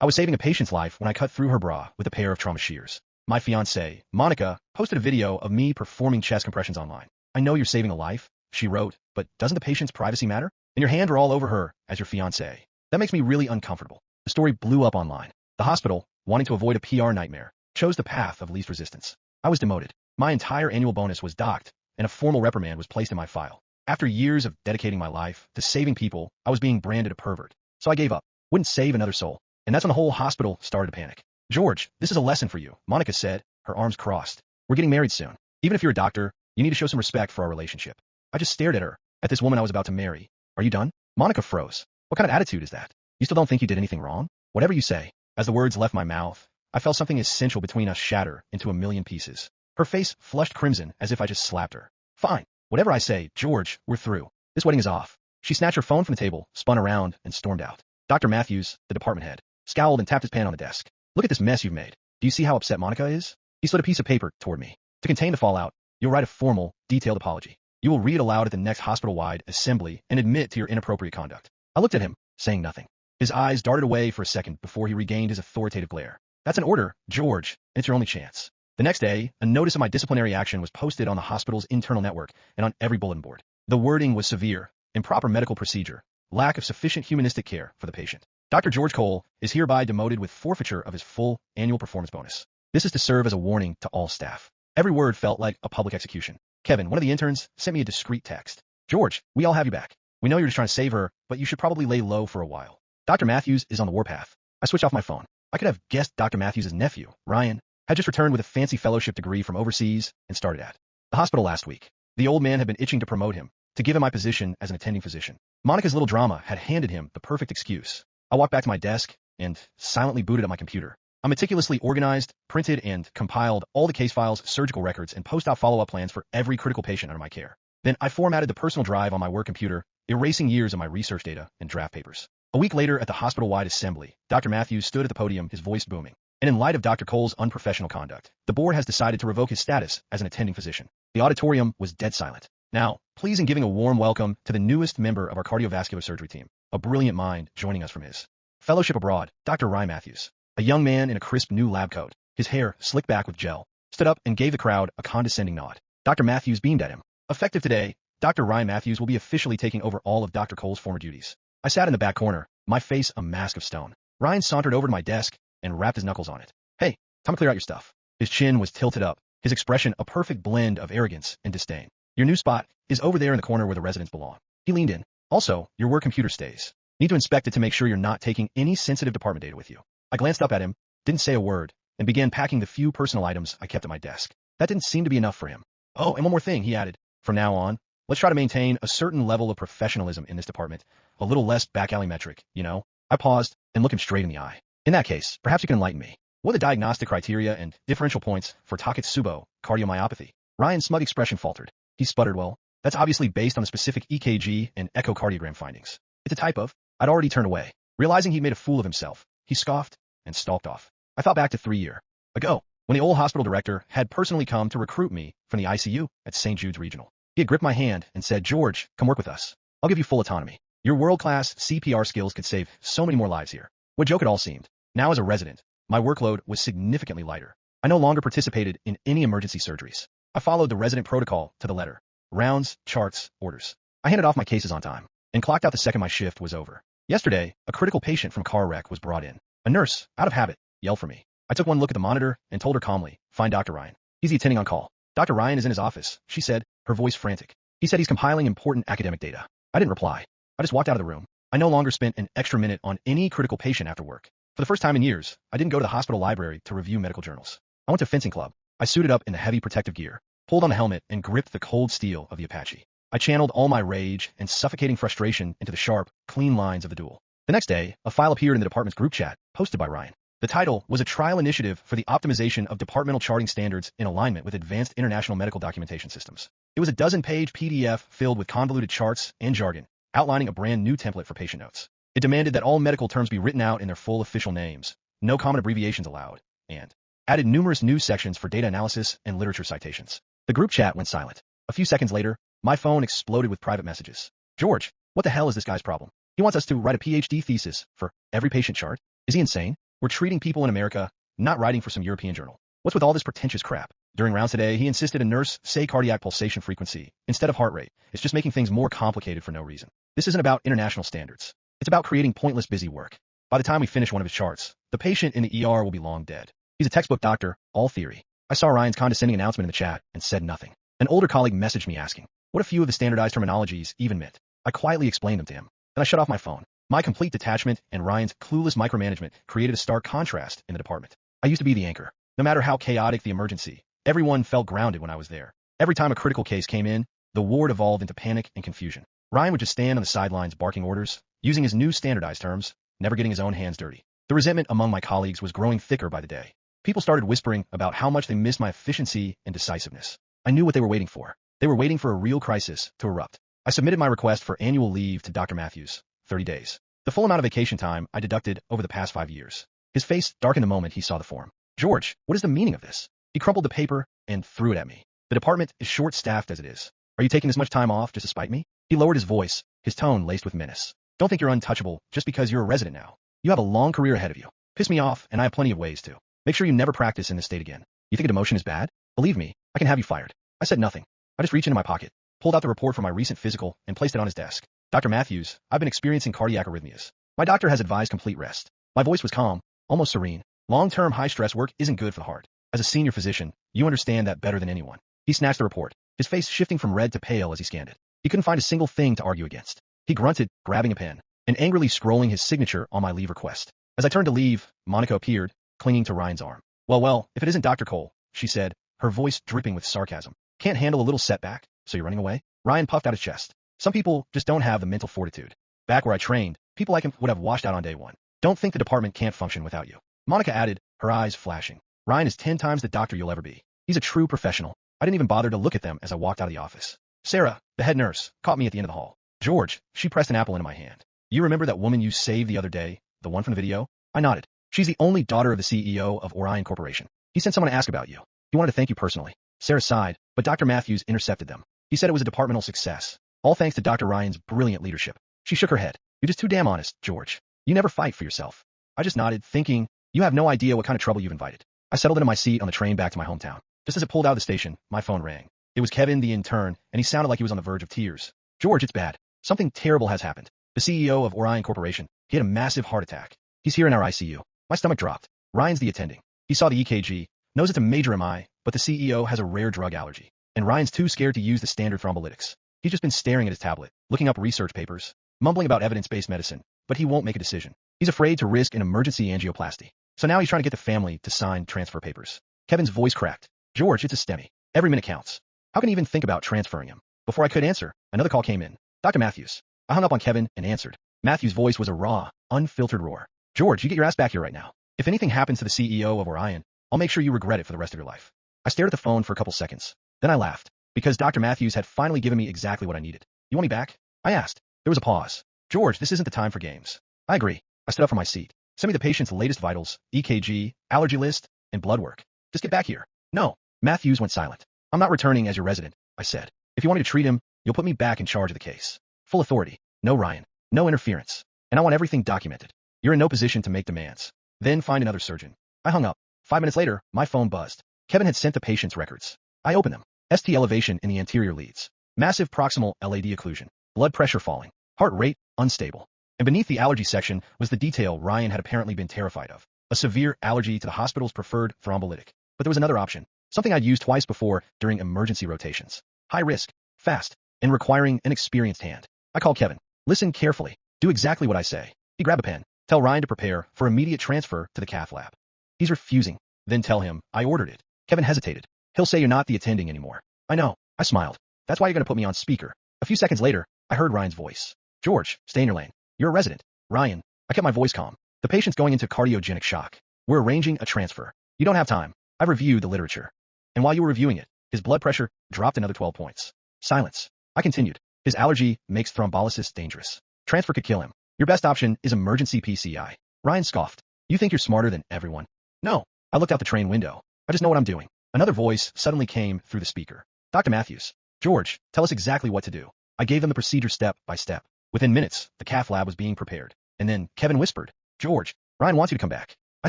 I was saving a patient's life when I cut through her bra with a pair of trauma shears. My fiance, Monica, posted a video of me performing chest compressions online. I know you're saving a life, she wrote, but doesn't the patient's privacy matter? And your hand are all over her as your fiance. That makes me really uncomfortable. The story blew up online. The hospital, wanting to avoid a PR nightmare, chose the path of least resistance. I was demoted. My entire annual bonus was docked, and a formal reprimand was placed in my file. After years of dedicating my life to saving people, I was being branded a pervert. So I gave up. Wouldn't save another soul. And that's when the whole hospital started to panic. George, this is a lesson for you, Monica said, her arms crossed. We're getting married soon. Even if you're a doctor, you need to show some respect for our relationship. I just stared at her, at this woman I was about to marry. Are you done? Monica froze. What kind of attitude is that? You still don't think you did anything wrong? Whatever you say. As the words left my mouth, I felt something essential between us shatter into a million pieces. Her face flushed crimson as if I just slapped her. Fine. Whatever I say, George, we're through. This wedding is off. She snatched her phone from the table, spun around, and stormed out. Dr. Matthews, the department head, scowled and tapped his pen on the desk. Look at this mess you've made. Do you see how upset Monica is? He slid a piece of paper toward me. To contain the fallout, you'll write a formal, detailed apology. You will read it aloud at the next hospital-wide assembly and admit to your inappropriate conduct. I looked at him, saying nothing. His eyes darted away for a second before he regained his authoritative glare. That's an order, George, and it's your only chance. The next day, a notice of my disciplinary action was posted on the hospital's internal network and on every bulletin board. The wording was severe, improper medical procedure, lack of sufficient humanistic care for the patient. Dr. George Cole is hereby demoted with forfeiture of his full annual performance bonus. This is to serve as a warning to all staff. Every word felt like a public execution. Kevin, one of the interns, sent me a discreet text. George, we all have you back. We know you're just trying to save her, but you should probably lay low for a while. Dr. Matthews is on the warpath. I switched off my phone. I could have guessed Dr. Matthews' nephew, Ryan, had just returned with a fancy fellowship degree from overseas and started at the hospital last week. The old man had been itching to promote him, to give him my position as an attending physician. Monica's little drama had handed him the perfect excuse. I walked back to my desk and silently booted up my computer. I meticulously organized, printed, and compiled all the case files, surgical records, and post-op follow-up plans for every critical patient under my care. Then I formatted the personal drive on my work computer, erasing years of my research data and draft papers. A week later at the hospital-wide assembly, Dr. Matthews stood at the podium, his voice booming. And in light of Dr. Cole's unprofessional conduct, the board has decided to revoke his status as an attending physician. The auditorium was dead silent. Now, please in giving a warm welcome to the newest member of our cardiovascular surgery team, a brilliant mind joining us from his fellowship abroad, Dr. Ryan Matthews. A young man in a crisp new lab coat, his hair slicked back with gel, stood up and gave the crowd a condescending nod. Dr. Matthews beamed at him. Effective today, Dr. Ryan Matthews will be officially taking over all of Dr. Cole's former duties. I sat in the back corner, my face a mask of stone. Ryan sauntered over to my desk and rapped his knuckles on it. Hey, time to clear out your stuff. His chin was tilted up, his expression a perfect blend of arrogance and disdain. Your new spot is over there in the corner where the residents belong. He leaned in. Also, your work computer stays. Need to inspect it to make sure you're not taking any sensitive department data with you. I glanced up at him, didn't say a word, and began packing the few personal items I kept at my desk. That didn't seem to be enough for him. Oh, and one more thing, he added. From now on, let's try to maintain a certain level of professionalism in this department, a little less back-alley metric, you know? I paused and looked him straight in the eye. In that case, perhaps you can enlighten me. What are the diagnostic criteria and differential points for Takotsubo cardiomyopathy? Ryan's smug expression faltered. He sputtered, well, that's obviously based on the specific EKG and echocardiogram findings. It's a type of. I'd already turned away. Realizing he'd made a fool of himself, he scoffed and stalked off. I thought back to 3 years ago, when the old hospital director had personally come to recruit me from the ICU at St. Jude's Regional. He had gripped my hand and said, George, come work with us. I'll give you full autonomy. Your world-class CPR skills could save so many more lives here. What joke it all seemed. Now as a resident, my workload was significantly lighter. I no longer participated in any emergency surgeries. I followed the resident protocol to the letter. Rounds, charts, orders. I handed off my cases on time and clocked out the second my shift was over. Yesterday, a critical patient from car wreck was brought in. A nurse, out of habit, yelled for me. I took one look at the monitor and told her calmly, find Dr. Ryan. He's the attending on call. Dr. Ryan is in his office, she said, her voice frantic. He said he's compiling important academic data. I didn't reply. I just walked out of the room. I no longer spent an extra minute on any critical patient after work. For the first time in years, I didn't go to the hospital library to review medical journals. I went to fencing club. I suited up in the heavy protective gear, pulled on the helmet, and gripped the cold steel of the Apache. I channeled all my rage and suffocating frustration into the sharp, clean lines of the duel. The next day, a file appeared in the department's group chat, posted by Ryan. The title was a trial initiative for the optimization of departmental charting standards in alignment with advanced international medical documentation systems. It was a dozen-page PDF filled with convoluted charts and jargon, outlining a brand new template for patient notes. It demanded that all medical terms be written out in their full official names, no common abbreviations allowed, and added numerous new sections for data analysis and literature citations. The group chat went silent. A few seconds later, my phone exploded with private messages. George, what the hell is this guy's problem? He wants us to write a PhD thesis for every patient chart? Is he insane? We're treating people in America, not writing for some European journal. What's with all this pretentious crap? During rounds today, he insisted a nurse say cardiac pulsation frequency instead of heart rate. It's just making things more complicated for no reason. This isn't about international standards. It's about creating pointless busy work. By the time we finish one of his charts, the patient in the ER will be long dead. He's a textbook doctor, all theory. I saw Ryan's condescending announcement in the chat and said nothing. An older colleague messaged me asking what a few of the standardized terminologies even meant. I quietly explained them to him. Then I shut off my phone. My complete detachment and Ryan's clueless micromanagement created a stark contrast in the department. I used to be the anchor. No matter how chaotic the emergency, everyone felt grounded when I was there. Every time a critical case came in, the ward evolved into panic and confusion. Ryan would just stand on the sidelines barking orders, using his new standardized terms, never getting his own hands dirty. The resentment among my colleagues was growing thicker by the day. People started whispering about how much they missed my efficiency and decisiveness. I knew what they were waiting for. They were waiting for a real crisis to erupt. I submitted my request for annual leave to Dr. Matthews, 30 days. The full amount of vacation time I deducted over the past 5 years. His face darkened the moment he saw the form. George, what is the meaning of this? He crumpled the paper and threw it at me. The department is short-staffed as it is. Are you taking this much time off just to spite me? He lowered his voice, his tone laced with menace. Don't think you're untouchable just because you're a resident now. You have a long career ahead of you. Piss me off, and I have plenty of ways to. Make sure you never practice in this state again. You think a demotion is bad? Believe me, I can have you fired. I said nothing. I just reached into my pocket, pulled out the report from my recent physical, and placed it on his desk. Dr. Matthews, I've been experiencing cardiac arrhythmias. My doctor has advised complete rest. My voice was calm, almost serene. Long-term high-stress work isn't good for the heart. As a senior physician, you understand that better than anyone. He snatched the report, his face shifting from red to pale as he scanned it. He couldn't find a single thing to argue against. He grunted, grabbing a pen, and angrily scrolling his signature on my leave request. As I turned to leave, Monica appeared, clinging to Ryan's arm. Well, if it isn't Dr. Cole, she said, her voice dripping with sarcasm. Can't handle a little setback, so you're running away? Ryan puffed out his chest. Some people just don't have the mental fortitude. Back where I trained, people like him would have washed out on day one. Don't think the department can't function without you. Monica added, her eyes flashing. Ryan is 10 times the doctor you'll ever be. He's a true professional. I didn't even bother to look at them as I walked out of the office. Sarah, the head nurse, caught me at the end of the hall. George, she pressed an apple into my hand. You remember that woman you saved the other day, the one from the video? I nodded. She's the only daughter of the CEO of Orion Corporation. He sent someone to ask about you. He wanted to thank you personally. Sarah sighed, but Dr. Matthews intercepted them. He said it was a departmental success, all thanks to Dr. Ryan's brilliant leadership. She shook her head. You're just too damn honest, George. You never fight for yourself. I just nodded, thinking, you have no idea what kind of trouble you've invited. I settled into my seat on the train back to my hometown. Just as it pulled out of the station, my phone rang. It was Kevin, the intern, and he sounded like he was on the verge of tears. George, it's bad. Something terrible has happened. The CEO of Orion Corporation, he had a massive heart attack. He's here in our ICU. My stomach dropped. Ryan's the attending. He saw the EKG, knows it's a major MI, but the CEO has a rare drug allergy. And Ryan's too scared to use the standard thrombolytics. He's just been staring at his tablet, looking up research papers, mumbling about evidence-based medicine, but he won't make a decision. He's afraid to risk an emergency angioplasty. So now he's trying to get the family to sign transfer papers. Kevin's voice cracked. George, it's a STEMI. Every minute counts. How can he even think about transferring him? Before I could answer, another call came in. Dr. Matthews. I hung up on Kevin and answered. Matthews' voice was a raw, unfiltered roar. George, you get your ass back here right now. If anything happens to the CEO of Orion, I'll make sure you regret it for the rest of your life. I stared at the phone for a couple seconds. Then I laughed, because Dr. Matthews had finally given me exactly what I needed. You want me back? I asked. There was a pause. George, this isn't the time for games. I agree. I stood up from my seat. Send me the patient's latest vitals, EKG, allergy list, and blood work. Just get back here. No. Matthews went silent. I'm not returning as your resident, I said. If you want me to treat him, you'll put me back in charge of the case. Full authority. No Ryan. No interference. And I want everything documented. You're in no position to make demands. Then find another surgeon. I hung up. 5 minutes later, my phone buzzed. Kevin had sent the patient's records. I opened them. ST elevation in the anterior leads. Massive proximal LAD occlusion. Blood pressure falling. Heart rate unstable. And beneath the allergy section was the detail Ryan had apparently been terrified of. A severe allergy to the hospital's preferred thrombolytic. But there was another option. Something I'd used twice before during emergency rotations. High risk, fast, and requiring an experienced hand. I called Kevin. Listen carefully. Do exactly what I say. He grabbed a pen. Tell Ryan to prepare for immediate transfer to the cath lab. He's refusing. Then tell him I ordered it. Kevin hesitated. He'll say you're not the attending anymore. I know. I smiled. That's why you're going to put me on speaker. A few seconds later, I heard Ryan's voice. George, stay in your lane. You're a resident. Ryan. I kept my voice calm. The patient's going into cardiogenic shock. We're arranging a transfer. You don't have time. I've reviewed the literature. And while you were reviewing it, his blood pressure dropped another 12 points. Silence. I continued. His allergy makes thrombolysis dangerous. Transfer could kill him. Your best option is emergency PCI. Ryan scoffed. You think you're smarter than everyone? No. I looked out the train window. I just know what I'm doing. Another voice suddenly came through the speaker. Dr. Matthews. George, tell us exactly what to do. I gave them the procedure step by step. Within minutes, the cath lab was being prepared. And then Kevin whispered, George, Ryan wants you to come back. I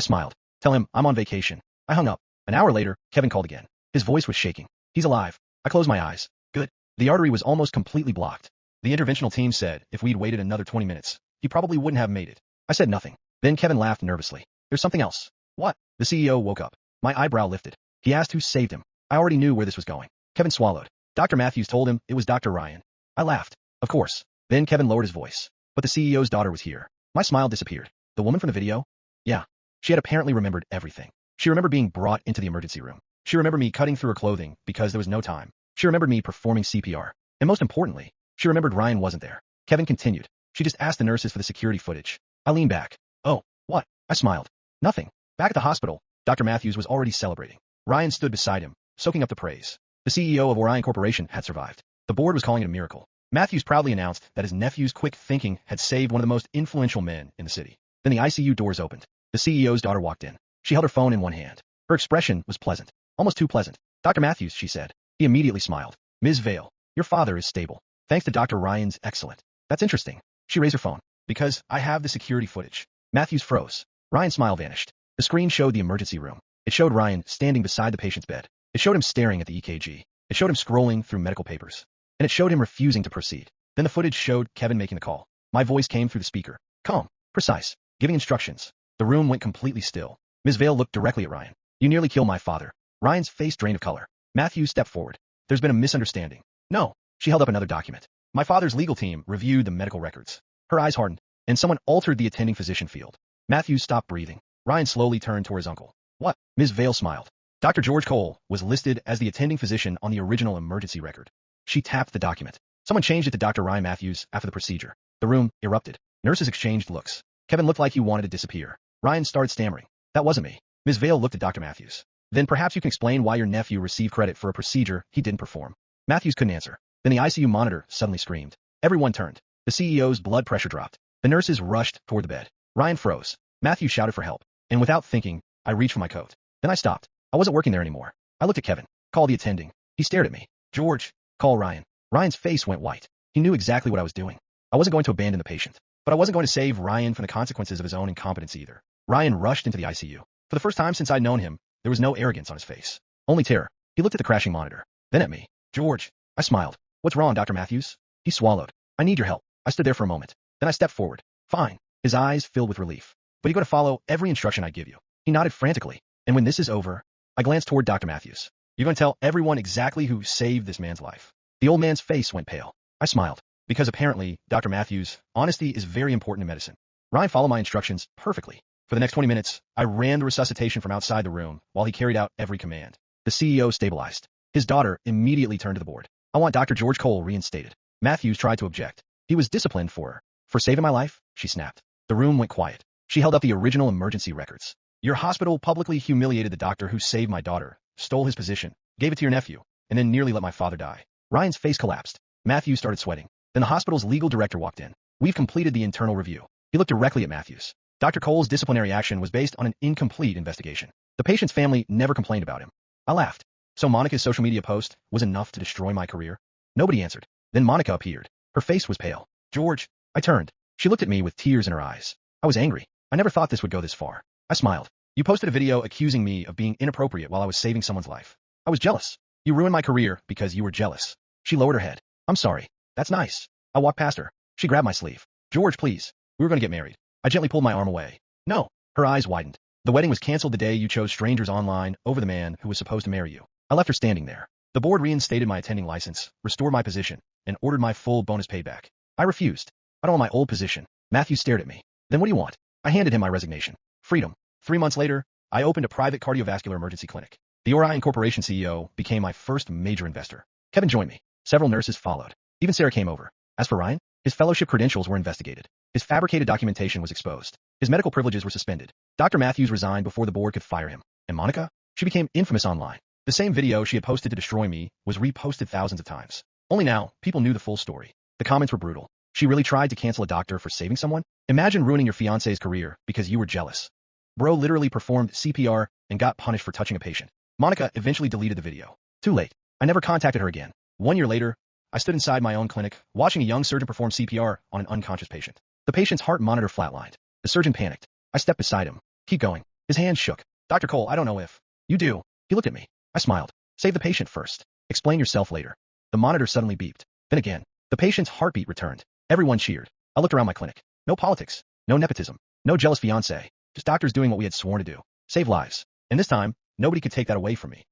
smiled. Tell him I'm on vacation. I hung up. An hour later, Kevin called again. His voice was shaking. He's alive. I closed my eyes. Good. The artery was almost completely blocked. The interventional team said if we'd waited another 20 minutes, he probably wouldn't have made it. I said nothing. Then Kevin laughed nervously. There's something else. What? The CEO woke up. My eyebrow lifted. He asked who saved him. I already knew where this was going. Kevin swallowed. Dr. Matthews told him it was Dr. Ryan. I laughed. Of course. Then Kevin lowered his voice. But the CEO's daughter was here. My smile disappeared. The woman from the video? Yeah. She had apparently remembered everything. She remembered being brought into the emergency room. She remembered me cutting through her clothing because there was no time. She remembered me performing CPR. And most importantly, she remembered Ryan wasn't there. Kevin continued. She just asked the nurses for the security footage. I leaned back. Oh, what? I smiled. Nothing. Back at the hospital, Dr. Matthews was already celebrating. Ryan stood beside him, soaking up the praise. The CEO of Orion Corporation had survived. The board was calling it a miracle. Matthews proudly announced that his nephew's quick thinking had saved one of the most influential men in the city. Then the ICU doors opened. The CEO's daughter walked in. She held her phone in one hand. Her expression was pleasant. Almost too pleasant. Dr. Matthews, she said. He immediately smiled. Ms. Vale, your father is stable. Thanks to Dr. Ryan's excellent. That's interesting. She raised her phone. Because I have the security footage. Matthews froze. Ryan's smile vanished. The screen showed the emergency room. It showed Ryan standing beside the patient's bed. It showed him staring at the EKG. It showed him scrolling through medical papers. And it showed him refusing to proceed. Then the footage showed Kevin making the call. My voice came through the speaker. Calm. Precise. Giving instructions. The room went completely still. Ms. Vale looked directly at Ryan. You nearly killed my father. Ryan's face drained of color. Matthews stepped forward. There's been a misunderstanding. No. She held up another document. My father's legal team reviewed the medical records. Her eyes hardened, and someone altered the attending physician field. Matthews stopped breathing. Ryan slowly turned toward his uncle. What? Ms. Vale smiled. Dr. George Cole was listed as the attending physician on the original emergency record. She tapped the document. Someone changed it to Dr. Ryan Matthews after the procedure. The room erupted. Nurses exchanged looks. Kevin looked like he wanted to disappear. Ryan started stammering. That wasn't me. Ms. Vale looked at Dr. Matthews. Then perhaps you can explain why your nephew received credit for a procedure he didn't perform. Matthews couldn't answer. Then the ICU monitor suddenly screamed. Everyone turned. The CEO's blood pressure dropped. The nurses rushed toward the bed. Ryan froze. Matthews shouted for help. And without thinking, I reached for my coat. Then I stopped. I wasn't working there anymore. I looked at Kevin. Call the attending. He stared at me. George, call Ryan. Ryan's face went white. He knew exactly what I was doing. I wasn't going to abandon the patient. But I wasn't going to save Ryan from the consequences of his own incompetence either. Ryan rushed into the ICU. For the first time since I'd known him, there was no arrogance on his face. Only terror. He looked at the crashing monitor. Then at me. George. I smiled. What's wrong, Dr. Matthews? He swallowed. I need your help. I stood there for a moment. Then I stepped forward. Fine. His eyes filled with relief. But you're going to follow every instruction I give you. He nodded frantically. And when this is over, I glanced toward Dr. Matthews. You're going to tell everyone exactly who saved this man's life. The old man's face went pale. I smiled. Because apparently, Dr. Matthews, honesty is very important in medicine. Ryan followed my instructions perfectly. For the next 20 minutes, I ran the resuscitation from outside the room while he carried out every command. The CEO stabilized. His daughter immediately turned to the board. I want Dr. George Cole reinstated. Matthews tried to object. He was disciplined for her. For saving my life, she snapped. The room went quiet. She held up the original emergency records. Your hospital publicly humiliated the doctor who saved my daughter, stole his position, gave it to your nephew, and then nearly let my father die. Ryan's face collapsed. Matthews started sweating. Then the hospital's legal director walked in. We've completed the internal review. He looked directly at Matthews. Dr. Cole's disciplinary action was based on an incomplete investigation. The patient's family never complained about him. I laughed. So Monica's social media post was enough to destroy my career? Nobody answered. Then Monica appeared. Her face was pale. George. I turned. She looked at me with tears in her eyes. I was angry. I never thought this would go this far. I smiled. You posted a video accusing me of being inappropriate while I was saving someone's life. I was jealous. You ruined my career because you were jealous. She lowered her head. I'm sorry. That's nice. I walked past her. She grabbed my sleeve. George, please. We were going to get married. I gently pulled my arm away. No. Her eyes widened. The wedding was canceled the day you chose strangers online over the man who was supposed to marry you. I left her standing there. The board reinstated my attending license, restored my position, and ordered my full bonus payback. I refused. I don't want my old position. Matthew stared at me. Then what do you want? I handed him my resignation. Freedom. 3 months later, I opened a private cardiovascular emergency clinic. The Orion Corporation CEO became my first major investor. Kevin joined me. Several nurses followed. Even Sarah came over. As for Ryan, his fellowship credentials were investigated. His fabricated documentation was exposed. His medical privileges were suspended. Dr. Matthews resigned before the board could fire him. And Monica? She became infamous online. The same video she had posted to destroy me was reposted thousands of times. Only now, people knew the full story. The comments were brutal. She really tried to cancel a doctor for saving someone? Imagine ruining your fiance's career because you were jealous. Bro literally performed CPR and got punished for touching a patient. Monica eventually deleted the video. Too late. I never contacted her again. 1 year later, I stood inside my own clinic, watching a young surgeon perform CPR on an unconscious patient. The patient's heart monitor flatlined. The surgeon panicked. I stepped beside him. Keep going. His hand shook. Dr. Cole, I don't know if you do. He looked at me. I smiled. Save the patient first. Explain yourself later. The monitor suddenly beeped. Then again. The patient's heartbeat returned. Everyone cheered. I looked around my clinic. No politics. No nepotism. No jealous fiance. Just doctors doing what we had sworn to do. Save lives. And this time, nobody could take that away from me.